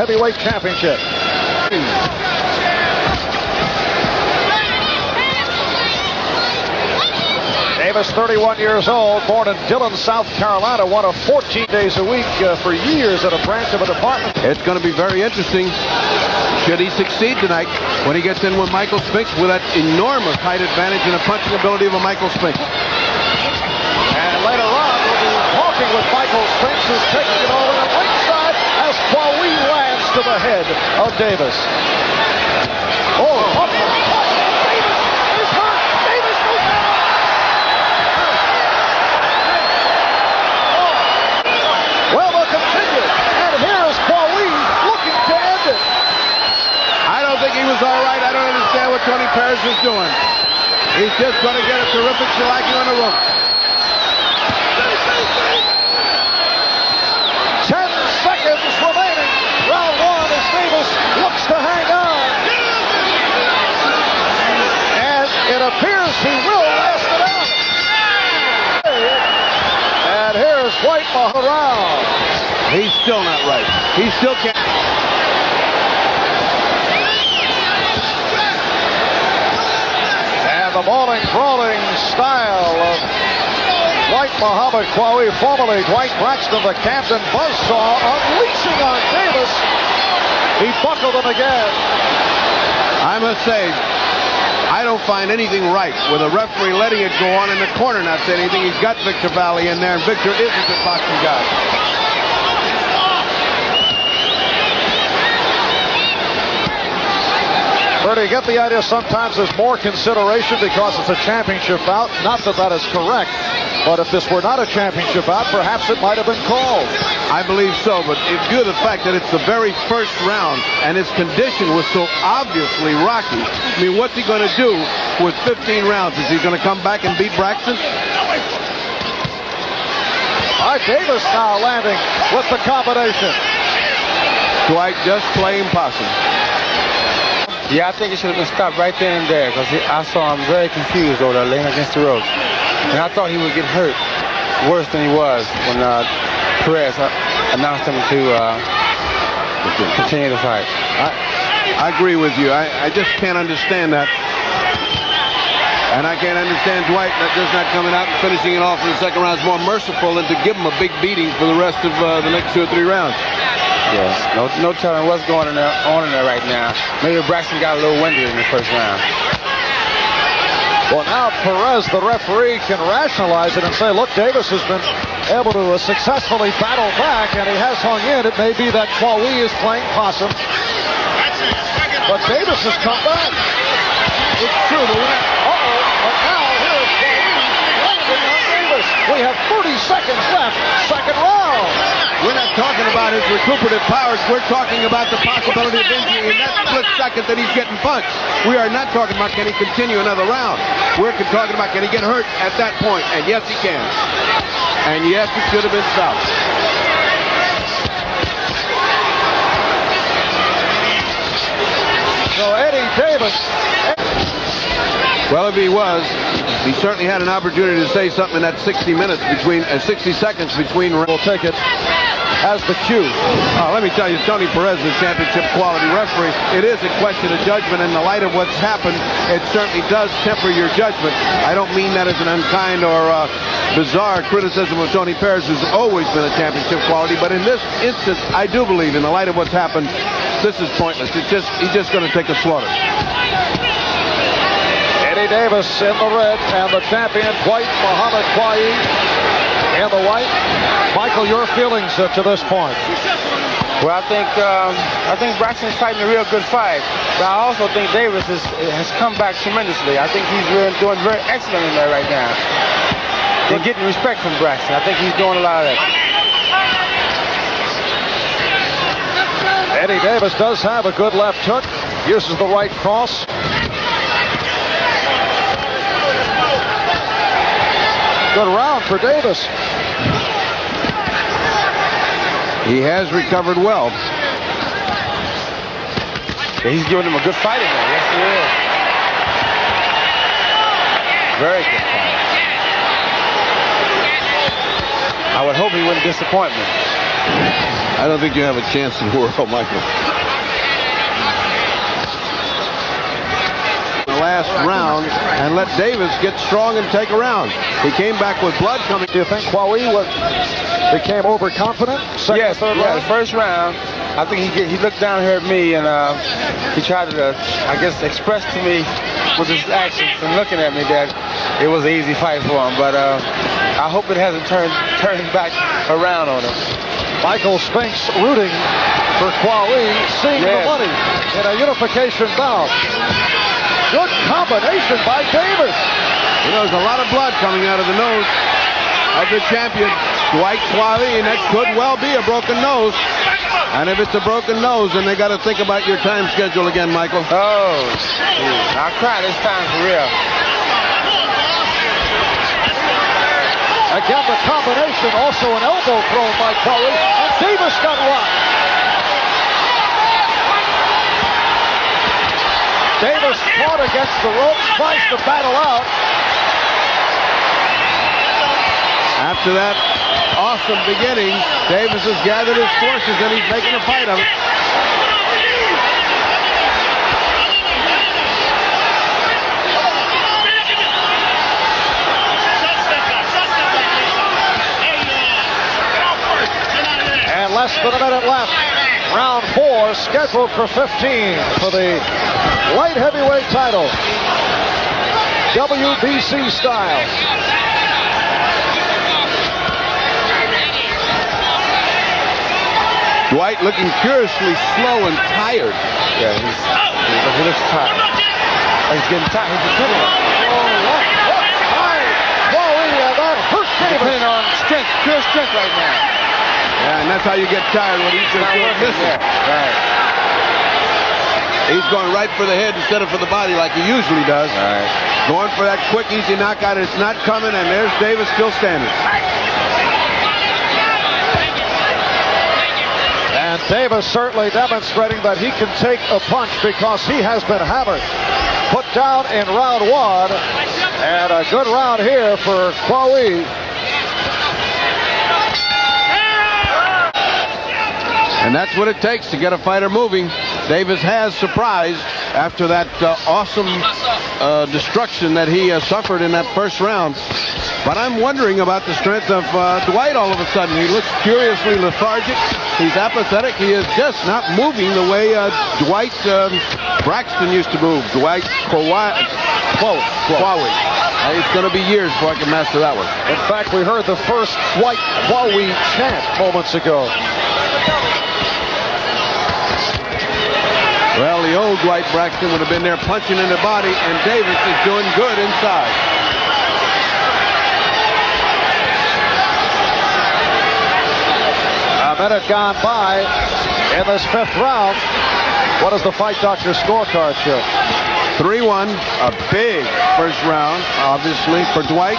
Heavyweight Championship. Davis, 31 years old, born in Dillon, South Carolina, one of 14 days a week for years at a branch of a department. It's going to be very interesting should he succeed tonight when he gets in with Michael Spinks with that enormous height advantage and the punching ability of a Michael Spinks. And later on, we'll be talking with Michael Spinks, who's taking it over to ringside as Qawi lands to the head of Davis. Oh, he was all right. I don't understand what Tony Perez is doing. He's just going to get a terrific shellacking on the rope. 10 seconds remaining. Round one as Davis looks to hang on. And it appears he will last it out. And here's Dwight around. He's still not right. He still can't. The brawling style of Dwight Muhammad Qawi, formerly Dwight Braxton, the Camden Buzzsaw, unleashing on Davis. He buckled him again. I must say, I don't find anything right with a referee letting it go on in the corner not saying anything. He's got Victor Valley in there, and Victor is a good boxing guy. Bertie, you get the idea sometimes there's more consideration because it's a championship bout. Not that that is correct, but if this were not a championship bout, perhaps it might have been called. I believe so, but in view of the fact that it's the very first round and his condition was so obviously rocky, I mean, what's he going to do with 15 rounds? Is he going to come back and beat Braxton? All right, Davis now landing with the combination. Dwight just playing possum. Yeah, I think it should have been stopped right then and there because I saw him very confused over there laying against the ropes. And I thought he would get hurt worse than he was when Perez announced him to continue the fight. I agree with you. I just can't understand that. And I can't understand Dwight just not coming out and finishing it off in the second round. It's more merciful than to give him a big beating for the rest of the next 2 or 3 rounds. Yes, no telling what's going on in there right now. Maybe Braxton got a little winded in the first round. Well, now Perez, the referee, can rationalize it and say, look, Davis has been able to successfully battle back, and he has hung in. It may be that Qawi is playing possum, but Davis has come back. It's true. But now here's Qawi landing on Davis. We have 30 seconds left, second round. We're not talking about his recuperative powers. We're talking about the possibility of injury in that split second that he's getting punched. We are not talking about can he continue another round. We're talking about can he get hurt at that point. And yes, he can. And yes, it should have been stopped. So Eddie Davis. Well, if he was, he certainly had an opportunity to say something in that 60 seconds between. We'll take it as the cue. Let me tell you, Tony Perez is a championship quality referee. It is a question of judgment. In the light of what's happened, it certainly does temper your judgment. I don't mean that as an unkind or bizarre criticism of Tony Perez, who's always been a championship quality. But in this instance, I do believe, in the light of what's happened, this is pointless. He's just going to take a slaughter. Eddie Davis in the red and the champion Dwight Muhammad Qawi in the white. Michael, your feelings to this point? Well, I think Braxton's fighting a real good fight, but I also think Davis has come back tremendously. I think he's doing very excellent in there right now. They're getting respect from Braxton. I think he's doing a lot of that. Eddie Davis does have a good left hook. Uses the right cross. Good round for Davis. He has recovered well. Yeah, he's giving him a good fight in there. Yes, he is. Very good fight. I would hope he wouldn't disappoint me. I don't think you have a chance in the world, Michael. The last round, and let Davis get strong and take a round. He came back with blood coming. Do you think Qawi became overconfident? Yes, the first round, I think he looked down here at me, and he tried to, I guess, express to me with his actions and looking at me that it was an easy fight for him. But I hope it hasn't turned back around on him. Michael Spinks rooting for Qawi, seeing the money in a unification bout. Good combination by Davis. You know, there's a lot of blood coming out of the nose of the champion, Dwight Qawi, and that could well be a broken nose. And if it's a broken nose, then they got to think about your time schedule again, Michael. Oh, geez. I'll cry this time for real. Again, the combination, also an elbow thrown by Qawi, and Davis got rocked. Davis fought against the ropes, tries to battle out. After that awesome beginning, Davis has gathered his forces and he's making a fight of it. And less than a minute left. Round 4 scheduled for 15 for the light heavyweight title. WBC style. Dwight looking curiously slow and tired. Yeah, he looks tired. He's getting tired. He's getting it. That hurt Davis. Depending on strength, pure strength right now. Yeah, and that's how you get tired when he's just missing. Right. He's going right for the head instead of for the body like he usually does. Right. Going for that quick, easy knockout. It's not coming, and there's Davis still standing. And Davis certainly demonstrating that he can take a punch because he has been hammered. Put down in round 1, and a good round here for Qawi. And that's what it takes to get a fighter moving. Davis has surprised after that awesome destruction that he suffered in that first round. But I'm wondering about the strength of Dwight all of a sudden. He looks curiously lethargic. He's apathetic. He is just not moving the way Dwight Braxton used to move. Dwight Qawi. It's going to be years before I can master that one. In fact, we heard the first Dwight Qawi chant moments ago. Well, the old Dwight Braxton would have been there punching in the body, and Davis is doing good inside. A minute gone by in this 5th round. What does the Fight Doctor scorecard show? 3-1, a big first round, obviously, for Dwight.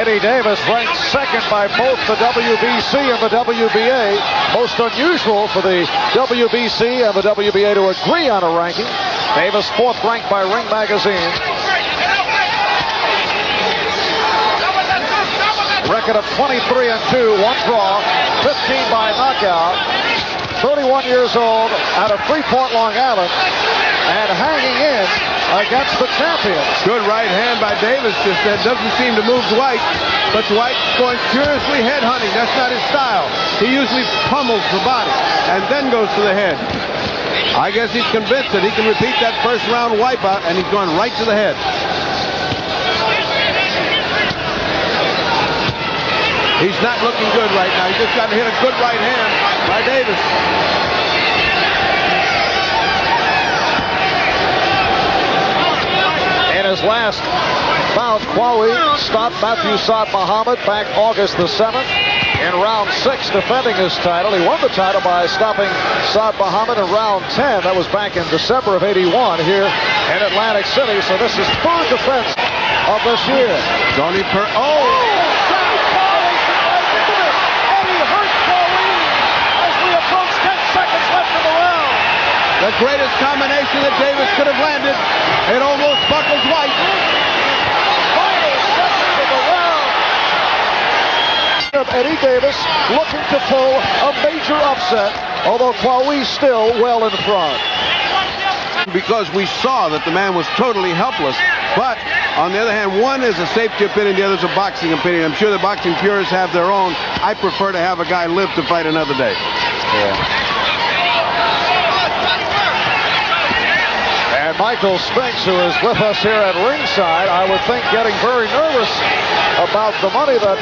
Eddie Davis ranked 2nd by both the WBC and the WBA. Most unusual for the WBC and the WBA to agree on a ranking. Davis 4th ranked by Ring Magazine. Record of 23-2, 1 draw, 15 by knockout. 31 years old out of Freeport, Long Island, and hanging in against the champion. Good right hand by Davis. Just that doesn't seem to move Dwight, but Dwight's going curiously head hunting. That's not his style. He usually pummels the body and then goes to the head. I guess he's convinced that he can repeat that first round wipeout, and he's going right to the head. He's not looking good right now. He just got to hit a good right hand by Davis. In his last bout, Qawi stopped Matthew Saad Muhammad back August the 7th in round 6, defending his title. He won the title by stopping Saad Muhammad in round 10. That was back in December of '81 here in Atlantic City. So this is 3rd defense of this year. Tony Eddie hurt Qawi as we approach 10 seconds left in the round. The The greatest combination that Davis could have landed. It almost buckles White. Final seconds of the round. Of Eddie Davis looking to pull a major upset, although Qawi still well in front. Because we saw that the man was totally helpless. But on the other hand, one is a safety opinion, the other is a boxing opinion. I'm sure the boxing purists have their own. I prefer to have a guy live to fight another day. Yeah. And Michael Spinks, who is with us here at ringside, I would think getting very nervous about the money that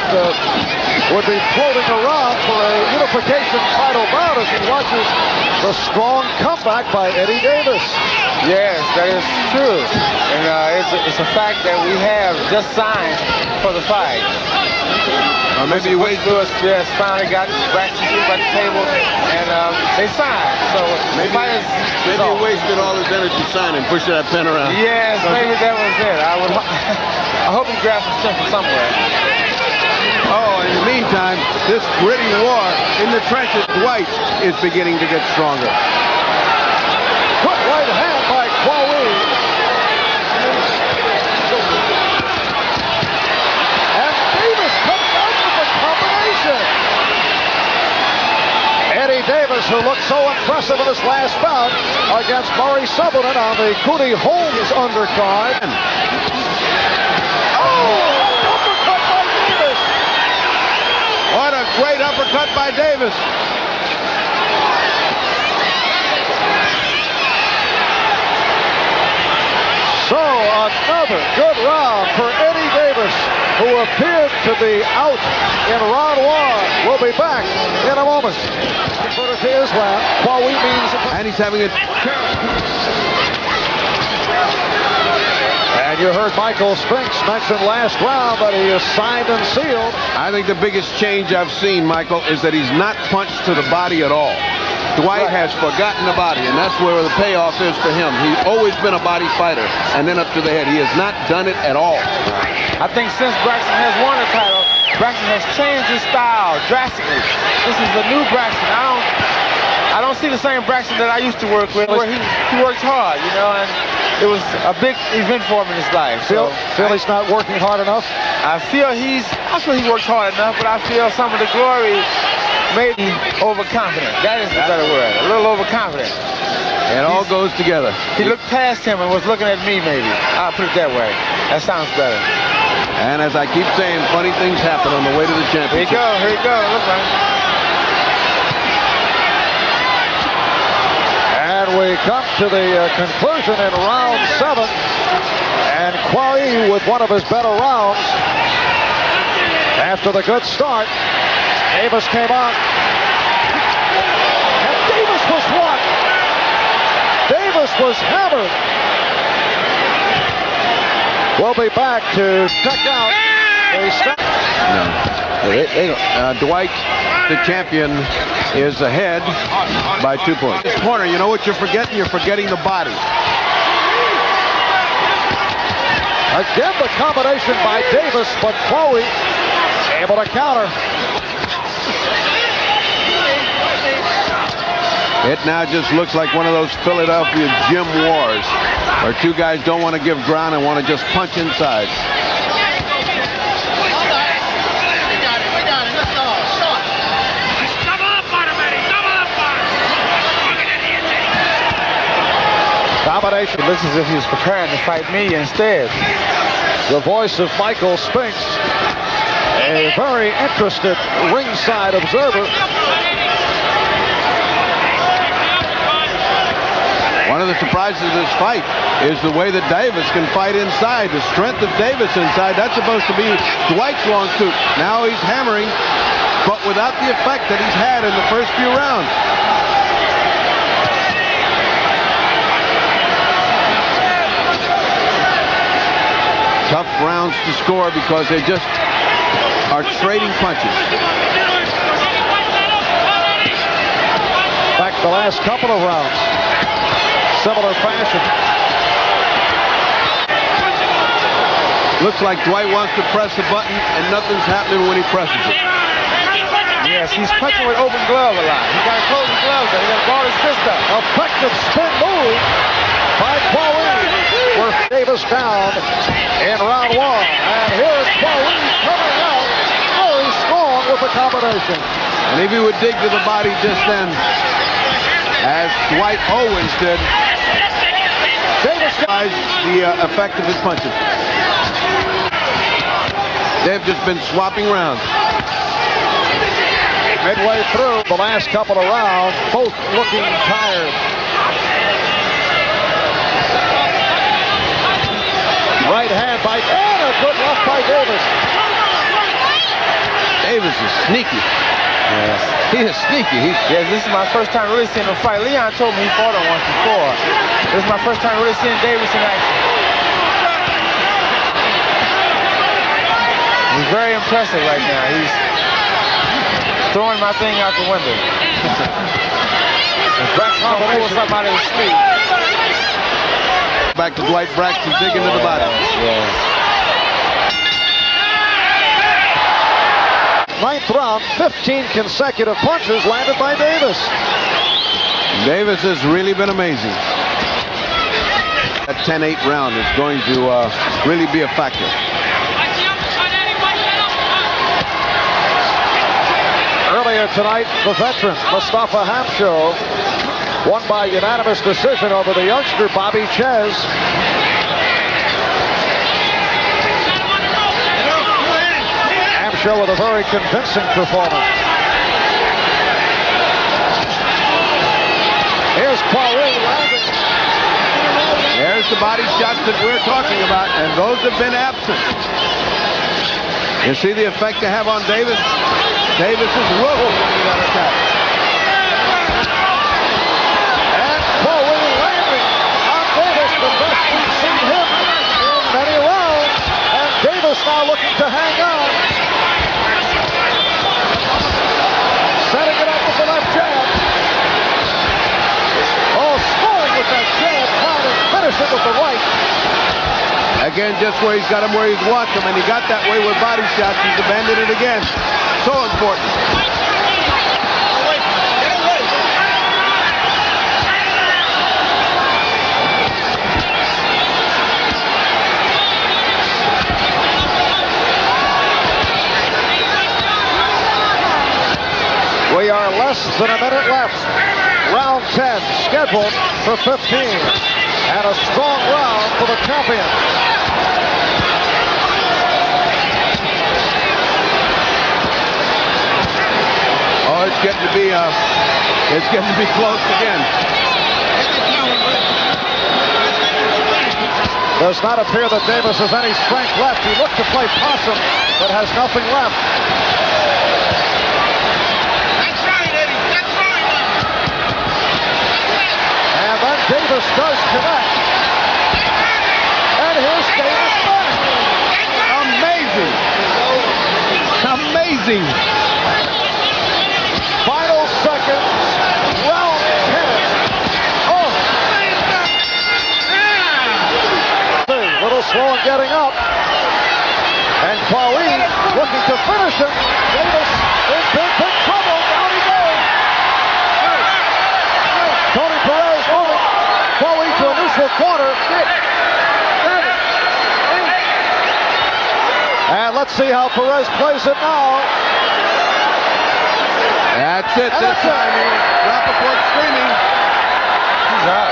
would be floating around for a unification title bout as he watches the strong comeback by Eddie Davis. Yes, that is true. And it's a fact that we have just signed for the fight. Maybe Wade Lewis just finally got Braxton at the table, and they signed. So maybe he wasted all his energy signing, pushing that pen around. Yes, maybe that was it. I hope he grabs some strength from somewhere. Oh, in the meantime, this gritty war in the trenches, Dwight is beginning to get stronger. Good right hand by Qawi. And Davis comes out with the combination. Eddie Davis, who looked so impressive in his last bout against Murray Sutherland on the Cootie Holmes undercard. Uppercut by Davis. What a great uppercut by Davis. So another good round for Eddie Davis, who appeared to be out in round one. We'll be back in a moment. Converted to Islam. Qawi means... And he's having a... And you heard Michael Spinks mention last round that he is signed and sealed. I think the biggest change I've seen, Michael, is that he's not punched to the body at all. Dwight has forgotten the body, and that's where the payoff is for him. He's always been a body fighter, and then up to the head. He has not done it at all. I think since Braxton has won the title, Braxton has changed his style drastically. This is the new Braxton. I don't see the same Braxton that I used to work with, where he works hard, you know, and it was a big event for him in his life. Feel he's not working hard enough? I feel he works hard enough, but I feel some of the glory made him overconfident. That is the better word. A little overconfident. It all goes together. He looked past him and was looking at me, maybe. I'll put it that way. That sounds better. And as I keep saying, funny things happen on the way to the championship. Here you go. Look, man. And we come to the conclusion in round 7. And Qawi with one of his better rounds. After the good start, Davis came on. And Davis was what? Davis was hammered. We'll be back to check out the Dwight, the champion, is ahead by 2 points. This corner, you know what you're forgetting? You're forgetting the body. Again, the combination by Davis, but Qawi able to counter. It now just looks like one of those Philadelphia gym wars where two guys don't want to give ground and want to just punch inside. Combination. It looks as if he was preparing to fight me instead. The voice of Michael Spinks, a very interested ringside observer. One of the surprises of this fight is the way that Davis can fight inside. The strength of Davis inside, that's supposed to be Dwight's long tooth. Now he's hammering, but without the effect that he's had in the first few rounds. Tough rounds to score because they just are trading punches. Back the last couple of rounds. Similar fashion. Looks like Dwight wants to press the button and nothing's happening when he presses it. Yeah, Yes, he's punching with open glove a lot. He got to close his gloves up. He got to ball his fist up. Effective spin move by Qawi. We're Davis down in round one. And here's Qawi coming out very strong with the combination. And if he would dig to the body just then, as Dwight Owens did, Davis realized the effect of his punches. They've just been swapping rounds. midway through the last couple of rounds, both looking tired. Right hand by and a good left by Davis. Davis is sneaky. Yes. He is sneaky. Yes, this is my first time really seeing him fight. Leon told me he fought him once before. This is my first time really seeing Davis in action. He's very impressive right now. He's throwing my thing out the window. Back combination. Something out of his sleeve. Back to Dwight Braxton digging to the body. Yes. Ninth round, 15 consecutive punches landed by Davis. Davis has really been amazing. That 10-8 round is going to really be a factor. Earlier tonight, the veteran Mustafa Hamsho won by unanimous decision over the youngster Bobby Ches. Hamsho with a very convincing performance. Here's Qawi landing. There's the body shots that we're talking about, and those have been absent. You see the effect they have on Davis? Davis is rolling into that attack. And Qawi landing on Davis, the best we've seen him in many rounds. And Davis now looking to hang on. Setting it up with the left jab. Oh, scoring with that jab, trying to finish it with the right. Again, just where he's got him where he's watched him, and he got that way with body shots. He's abandoned it again. So important. We are less than a minute left. Round 10 scheduled for 15. And a strong round for the champion. Oh, it's getting to be close again. Does not appear that Davis has any strength left. He looked to play possum, but has nothing left. And then Davis does connect. And here's Davis back. Amazing. Amazing. Final seconds, round 10. Oh. Little slow in getting up. And Qawi looking to finish him. Davis in big trouble. Down he goes. Tony Perez moving. Qawi to a neutral corner. And let's see how Perez plays it now. That's it this time. Rappaport screaming. He's out.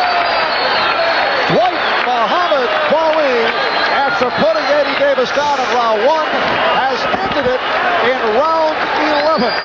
Dwight Muhammad Qawi, after putting Eddie Davis down in round 1, has ended it in round 11.